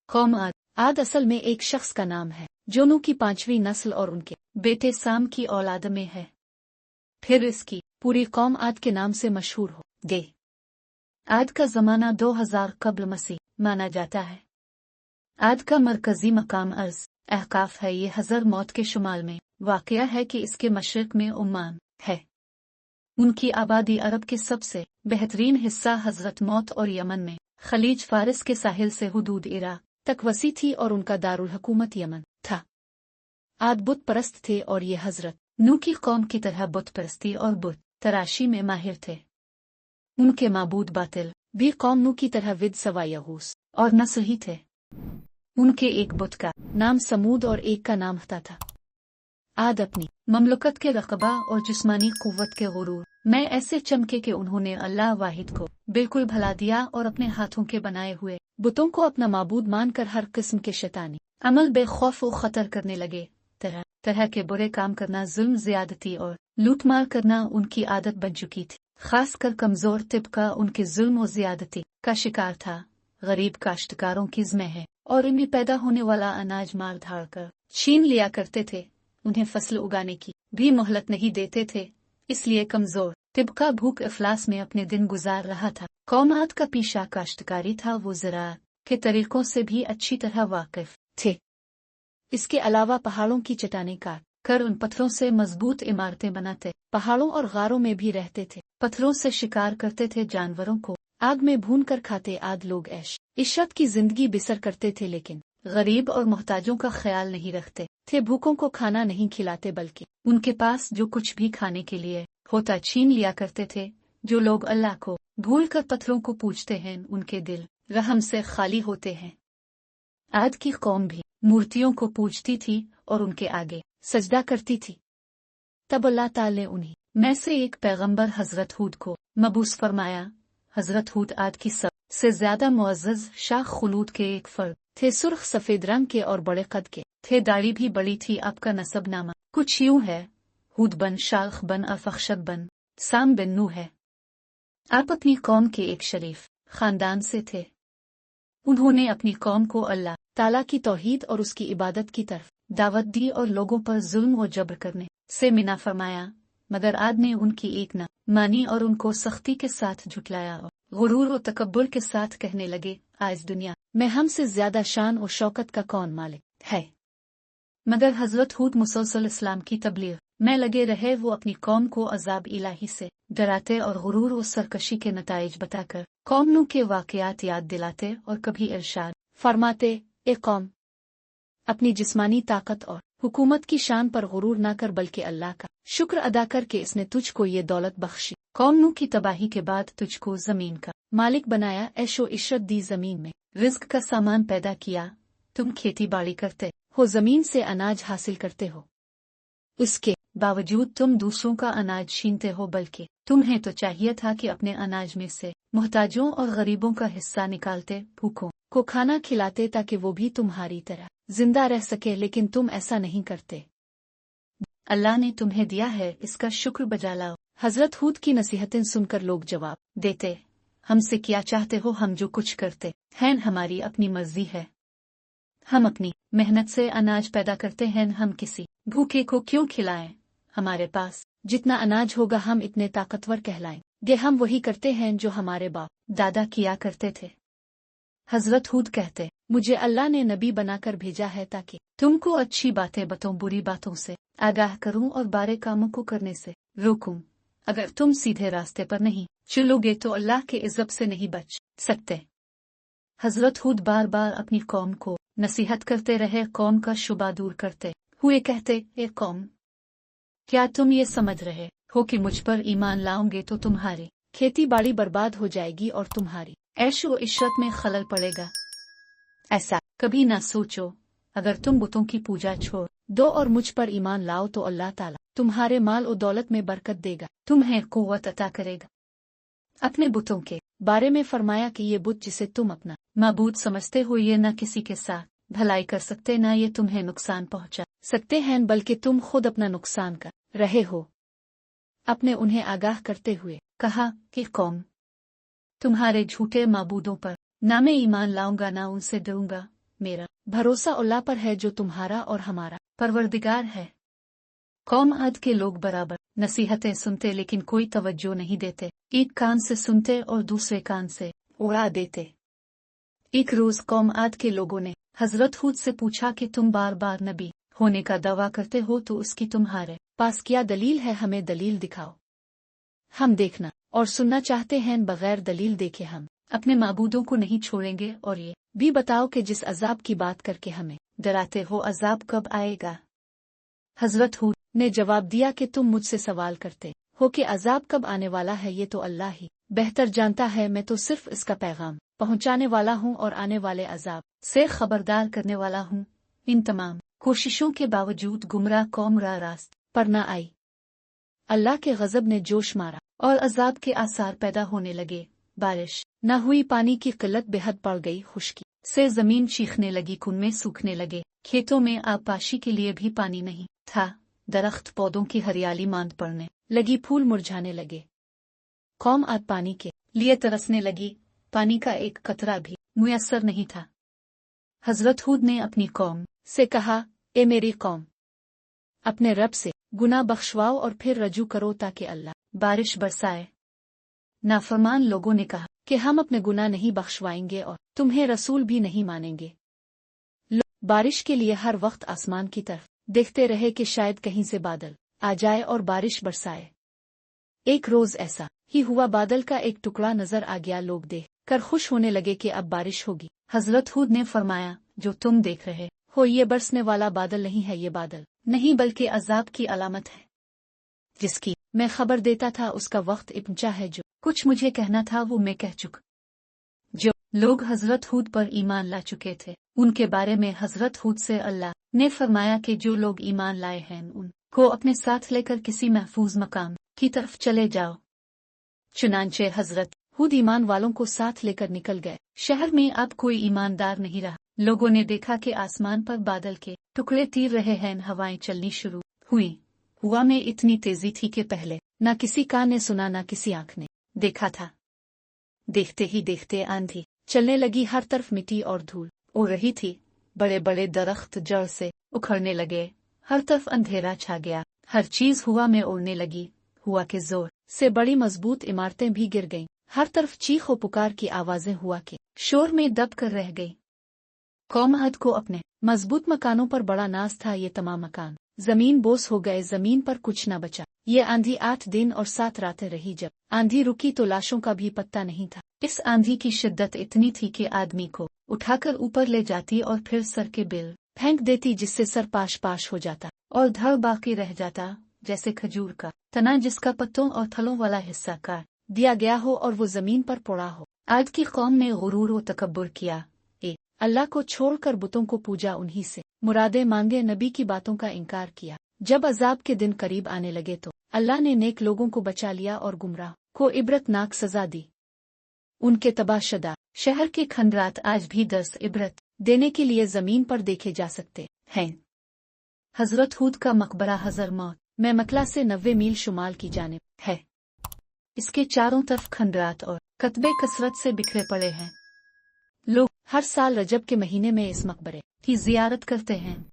कौम आद। आद असल में एक शख्स का नाम है जो नूह की 5वीं नस्ल और उनके बेटे साम की औलाद में है। फिर इसकी पूरी कौम आद के नाम से मशहूर हो गई। आद का जमाना 2000 कब्ल मसीह माना जाता है। आद का मरकजी मकाम अर्ज अहकाफ है। ये हजर मौत के शुमाल में वाक़या है कि इसके मशरिक में उम्मान है। उनकी आबादी अरब के सबसे बेहतरीन हिस्सा हजरत मौत और यमन में खलीज फारिस के साहिल से हुदूद इराक तक वसी थी और उनका दारुल हुकूमत यमन था। आद बुत परस्त थे और ये हजरत नूह की कौम की तरह बुत परस्ती और बुत तराशी में माहिर थे। उनके माबूद बातिल भी कौम नूह की तरह विद सवा यगूस और नस्र ही थे। उनके एक बुत का नाम समूद और एक का नाम हता था। आद अपनी ममलुकत के रकबा और जिस्मानी कुव्वत के गुरूर में ऐसे चमके कि उन्होंने अल्लाह वाहिद को बिल्कुल भुला दिया और अपने हाथों के बनाए हुए बुतों को अपना माबूद मानकर हर किस्म के शैतानी अमल बेखौफ व खतर करने लगे। तरह तरह के बुरे काम करना, जुल्म, ज्यादती और लूटमार करना उनकी आदत बन चुकी थी। खासकर कमजोर तिबका उनके जुल्म व ज्यादती का शिकार था। गरीब काश्तकारों की ज़िम्मे है और इनमें पैदा होने वाला अनाज मार धाड़ कर छीन लिया करते थे। उन्हें फसल उगाने की भी मोहलत नहीं देते थे। इसलिए कमजोर तिबका भूख इफलास में अपने दिन गुजार रहा था। कौम आद का पेशा काश्तकारी था। वो ज़राअत के तरीकों से भी अच्छी तरह वाकिफ थे। इसके अलावा पहाड़ों की चट्टानें काट कर उन पत्थरों से मजबूत इमारतें बनाते, पहाड़ों और गारों में भी रहते थे। पत्थरों से शिकार करते थे, जानवरों को आग में भून कर खाते। आद लोग ऐश इशरत की जिंदगी बसर करते थे, लेकिन गरीब और मोहताजों का ख्याल नहीं रखते थे। भूखों को खाना नहीं खिलाते, बल्कि उनके पास जो कुछ भी खाने के लिए होता छीन लिया करते थे। जो लोग अल्लाह को भूल कर पत्थरों को पूजते हैं, उनके दिल रहम से खाली होते हैं। आद की कौम भी मूर्तियों को पूजती थी और उनके आगे सजदा करती थी। तब अल्लाह ताला ने उन्हीं में से एक पैगंबर हजरत हूद को मबूस फरमाया। हजरत हूद आद की सबसे ज्यादा मुअज़्ज़ज़ शाह खुलूद के एक फर्द थे। सुर्ख सफेद रंग के और बड़े कद के थे। दाढ़ी भी बड़ी थी। आपका नसबनामा कुछ यूं है: हूद बन शाख बन अफखशद बन साम बिन नूह है। आप अपनी कौम के एक शरीफ खानदान से थे। उन्होंने अपनी कौम को अल्लाह ताला की तौहीद और उसकी इबादत की तरफ दावत दी और लोगों पर जुल्म व जबर करने से मिना फरमाया। मगर आद ने उनकी एक न मानी और उनको सख्ती के साथ झुटलाया और गुरूर और तकब्बुर के साथ कहने लगे, आज दुनिया में हमसे ज्यादा शान और शौकत का कौन मालिक है। मगर हजरत हूद मुसलसल इस्लाम की तबलीग में लगे रहे। वो अपनी कौम को अजाब इलाही से डराते और गुरूर और सरकशी के नताइज बताकर कौम नूह के वाकयात याद दिलाते और कभी इरशाद फरमाते, ए कौम, अपनी जिस्मानी ताकत और हुकूमत की शान पर गुरूर न कर, बल्कि अल्लाह का शुक्र अदा कर कि इसने तुझको ये दौलत बख्शी। कौम नूह की तबाही के बाद तुझको जमीन का मालिक बनाया, ऐशो इशरत दी, जमीन में रिज्क का सामान पैदा किया। तुम खेती बाड़ी करते हो, जमीन से अनाज हासिल करते हो। उसके बावजूद तुम दूसरों का अनाज छीनते हो, बल्कि तुम्हें तो चाहिए था कि अपने अनाज में से मोहताजों और गरीबों का हिस्सा निकालते, भूखों को खाना खिलाते, ताकि वो भी तुम्हारी तरह जिंदा रह सके। लेकिन तुम ऐसा नहीं करते। अल्लाह ने तुम्हें दिया है, इसका शुक्र बजा लाओ। हजरत हूद की नसीहतें सुनकर लोग जवाब देते, हमसे क्या चाहते हो? हम जो कुछ करते हैं हमारी अपनी मर्जी है। हम अपनी मेहनत से अनाज पैदा करते हैं। हम किसी भूखे को क्यों खिलाएं? हमारे पास जितना अनाज होगा हम इतने ताकतवर कहलाएंगे। हम वही करते हैं जो हमारे बाप दादा किया करते थे। हजरत हूद कहते, मुझे अल्लाह ने नबी बनाकर भेजा है ताकि तुमको अच्छी बातें बताऊं, बुरी बातों से आगाह करूं और बारे कामों को करने से रोकूं। अगर तुम सीधे रास्ते पर नहीं चलोगे तो अल्लाह के इज़्ज़त से नहीं बच सकते। हजरत हूद बार बार अपनी कौम को नसीहत करते रहे। कौम का शुबा दूर करते हुए कहते, ए कौम, क्या तुम ये समझ रहे हो कि मुझ पर ईमान लाओगे तो तुम्हारी खेती बाड़ी बर्बाद हो जाएगी और तुम्हारी ऐशो इशरत में खलल पड़ेगा? ऐसा कभी ना सोचो। अगर तुम बुतों की पूजा छोड़ दो और मुझ पर ईमान लाओ तो अल्लाह ताला तुम्हारे माल और दौलत में बरकत देगा, तुम्हें कुव्वत अता करेगा। अपने बुतों के बारे में फरमाया कि ये बुत जिसे तुम अपना माबूद समझते हो, ये न किसी के साथ भलाई कर सकते, न ये तुम्हें नुकसान पहुंचा सकते हैं, बल्कि तुम खुद अपना नुकसान कर रहे हो। अपने उन्हें आगाह करते हुए कहा कि कौम, तुम्हारे झूठे माबूदों पर ना मैं ईमान लाऊंगा, ना उनसे डरूंगा। मेरा भरोसा अल्लाह पर है जो तुम्हारा और हमारा परवरदिगार है। कौम आद के लोग बराबर नसीहतें सुनते लेकिन कोई तवज्जो नहीं देते, एक कान से सुनते और दूसरे कान से उड़ा देते। एक रोज कौम आद के लोगों ने हजरत हूद से पूछा कि तुम बार बार नबी होने का दावा करते हो तो उसकी तुम्हारे पास क्या दलील है, हमें दलील दिखाओ। हम देखना और सुनना चाहते हैं, बगैर दलील देखे हम अपने माबूदों को नहीं छोड़ेंगे। और ये भी बताओ कि जिस अजाब की बात करके हमें डराते हो अजाब कब आएगा। हजरत हूद ने जवाब दिया कि तुम मुझसे सवाल करते हो कि अजाब कब आने वाला है, ये तो अल्लाह ही बेहतर जानता है। मैं तो सिर्फ इसका पैगाम पहुंचाने वाला हूं और आने वाले अजाब से खबरदार करने वाला हूं। इन तमाम कोशिशों के बावजूद गुमराह कौम रास्त पर न आई। अल्लाह के गजब ने जोश मारा और अजाब के आसार पैदा होने लगे। बारिश न हुई, पानी की किल्लत बेहद बढ़ गई, खुश्की से जमीन चीखने लगी, कुनमें सूखने लगे, खेतों में आबपाशी के लिए भी पानी नहीं था, दरख्त पौधों की हरियाली मांद पड़ने लगी, फूल मुरझाने लगे। कौम आज पानी के लिए तरसने लगी, पानी का एक कतरा भी मुयस्सर नहीं था। हजरत हूद ने अपनी कौम से कहा, ए मेरी कौम, अपने रब से गुनाह बख्शवाओ और फिर रजू करो ताकि अल्लाह बारिश बरसाए। नाफरमान लोगों ने कहा कि हम अपने गुनाह नहीं बख्शवाएंगे और तुम्हें रसूल भी नहीं मानेंगे। लोग बारिश के लिए हर वक्त आसमान की तरफ देखते रहे कि शायद कहीं से बादल आ जाए और बारिश बरसाए। एक रोज ऐसा ही हुआ, बादल का एक टुकड़ा नजर आ गया, लोग देख कर खुश होने लगे कि अब बारिश होगी। हजरत हूद ने फरमाया, जो तुम देख रहे हो ये बरसने वाला बादल नहीं है, ये बादल नहीं बल्कि अजाब की अलामत है जिसकी मैं खबर देता था। उसका वक्त पहुंचा है, जो कुछ मुझे कहना था वो मैं कह चुका। जो लोग हजरत हूद पर ईमान ला चुके थे उनके बारे में हजरत हूद से अल्लाह ने फरमाया कि जो लोग ईमान लाए हैं उनको अपने साथ लेकर किसी महफूज मकाम की तरफ चले जाओ। चुनांचे हजरत हूद ईमान वालों को साथ लेकर निकल गए। शहर में अब कोई ईमानदार नहीं रहा। लोगों ने देखा कि आसमान पर बादल के टुकड़े तीर रहे हैं, हवाएं चलनी शुरू हुई। हुआ में इतनी तेजी थी कि पहले न किसी कान ने सुना न किसी आंख ने देखा था। देखते ही देखते आंधी चलने लगी, हर तरफ मिट्टी और धूल उड़ रही थी, बड़े बड़े दरख्त जड़ से उखड़ने लगे, हर तरफ अंधेरा छा गया, हर चीज हुआ में उड़ने लगी। हुआ के जोर से बड़ी मजबूत इमारतें भी गिर गईं, हर तरफ चीख और पुकार की आवाजें हुआ के शोर में दब कर रह गई। कौम आद को अपने मजबूत मकानों पर बड़ा नाज था, ये तमाम मकान जमीन बोस हो गए, जमीन पर कुछ न बचा। ये आंधी 8 दिन और 7 रातें रही। जब आंधी रुकी तो लाशों का भी पत्ता नहीं था। इस आंधी की शिद्दत इतनी थी कि आदमी को उठाकर ऊपर ले जाती और फिर सर के बिल फेंक देती, जिससे सर पाश पाश हो जाता और धड़ बाकी रह जाता, जैसे खजूर का तना जिसका पत्तों और थलों वाला हिस्सा काट दिया गया हो और वो जमीन पर पड़ा हो। आज की कौम ने गुरूर व तकब्बुर किया, अल्लाह को छोड़कर बुतों को पूजा, उन्हीं से मुरादे मांगे, नबी की बातों का इनकार किया। जब अजाब के दिन करीब आने लगे तो अल्लाह ने नेक लोगों को बचा लिया और गुमराह को इबरतनाक सजा दी। उनके तबाहशुदा शहर के खंडरात आज भी दर्स इबरत देने के लिए जमीन पर देखे जा सकते हैं। हजरत हूद का मकबरा हजर मौत में मकला से 90 मील शुमाल की जानिब है। इसके चारों तरफ खंडरात और कतबे कसरत से बिखरे पड़े हैं। लोग हर साल रजब के महीने में इस मकबरे की जियारत करते हैं।